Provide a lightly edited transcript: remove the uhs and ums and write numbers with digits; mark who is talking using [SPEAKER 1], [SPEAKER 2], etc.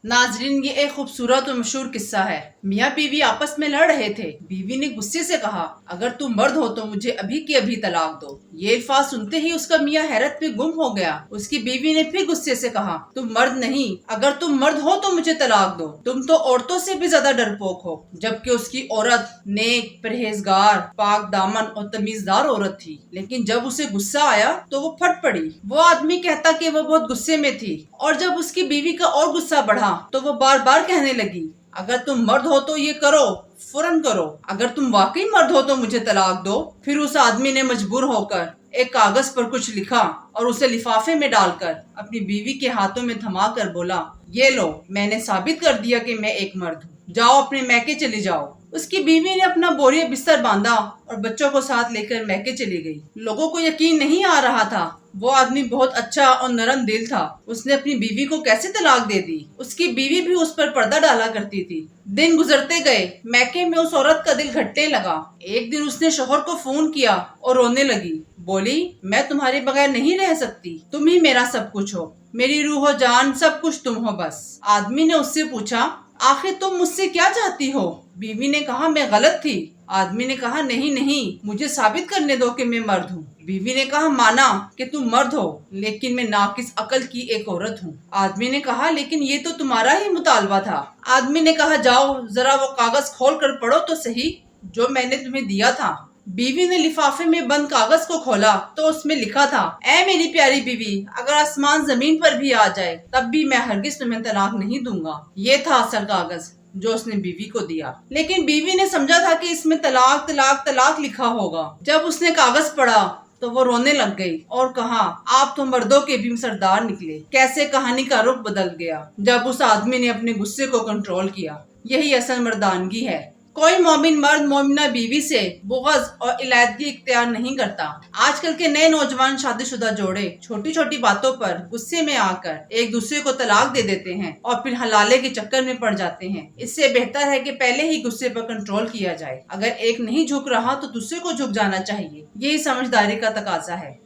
[SPEAKER 1] नाजरीन, ये एक खूबसूरत और मशहूर किस्सा है। मियाँ बीवी आपस में लड़ रहे थे। बीवी ने गुस्से से कहा, अगर तुम मर्द हो तो मुझे अभी की अभी तलाक दो। ये अल्फाज सुनते ही उसका मियाँ हैरत में गुम हो गया। उसकी बीवी ने फिर गुस्से से कहा, तुम मर्द नहीं, अगर तुम मर्द हो तो मुझे तलाक दो। तुम तो औरतों से भी ज्यादा डरपोक हो। जबकि उसकी औरत नेक, परहेजगार, पाक दामन और तमीजदार औरत थी। लेकिन जब उसे गुस्सा आया तो वो फट पड़ी। वो आदमी कहता कि वो बहुत गुस्से में थी, और जब उसकी बीवी का और गुस्सा बढ़ा तो वो बार बार कहने लगी, अगर तुम मर्द हो तो ये करो, फौरन करो। अगर तुम वाकई मर्द हो तो मुझे तलाक दो। फिर उस आदमी ने मजबूर होकर एक कागज पर कुछ लिखा और उसे लिफाफे में डालकर अपनी बीवी के हाथों में थमा कर बोला, ये लो, मैंने साबित कर दिया कि मैं एक मर्द हूँ। जाओ अपने मैके चली जाओ। उसकी बीवी ने अपना बोरिया बिस्तर बांधा और बच्चों को साथ लेकर मैके चली गई। लोगों को यकीन नहीं आ रहा था। वो आदमी बहुत अच्छा और नरम दिल था। उसने अपनी बीवी को कैसे तलाक दे दी? उसकी बीवी भी उस पर पर्दा डाला करती थी। दिन गुजरते गए। मैके में उस औरत का दिल घटने लगा। एक दिन उसने शोहर को फोन किया और रोने लगी। बोली, मैं तुम्हारे बगैर नहीं रह सकती। तुम ही मेरा सब कुछ हो, मेरी रूह जान, सब कुछ तुम हो बस। आदमी ने उससे पूछा, आखिर तुम मुझसे क्या चाहती हो? बीवी ने कहा, मैं गलत थी। आदमी ने कहा, नहीं नहीं, मुझे साबित करने दो कि मैं मर्द हूँ। बीवी ने कहा, माना कि तुम मर्द हो, लेकिन मैं नाकिस अकल की एक औरत हूँ। आदमी ने कहा, लेकिन ये तो तुम्हारा ही मुतालबा था। आदमी ने कहा, जाओ जरा वो कागज खोल कर पढ़ो तो सही जो मैंने तुम्हें दिया था। बीवी ने लिफाफे में बंद कागज को खोला तो उसमें लिखा था, ऐ मेरी प्यारी बीवी, अगर आसमान जमीन पर भी आ जाए तब भी मैं हरगिज तुम्हें तलाक नहीं दूंगा। ये था असल कागज जो उसने बीवी को दिया। लेकिन बीवी ने समझा था कि इसमें तलाक तलाक तलाक लिखा होगा। जब उसने कागज पढ़ा तो वो रोने लग गई और कहा, आप तो मर्दों के भी सरदार निकले। कैसे कहानी का रुख बदल गया जब उस आदमी ने अपने गुस्से को कंट्रोल किया। यही असल मर्दानगी है। कोई मोमिन मर्द मोमिना बीवी से बुग़्ज़ और इलायदगी इख्तियार नहीं करता। आजकल के नए नौजवान शादीशुदा जोड़े छोटी छोटी बातों पर गुस्से में आकर एक दूसरे को तलाक दे देते हैं और फिर हलाले के चक्कर में पड़ जाते हैं। इससे बेहतर है कि पहले ही गुस्से पर कंट्रोल किया जाए। अगर एक नहीं झुक रहा तो दूसरे को झुक जाना चाहिए। यही समझदारी का तकाजा है।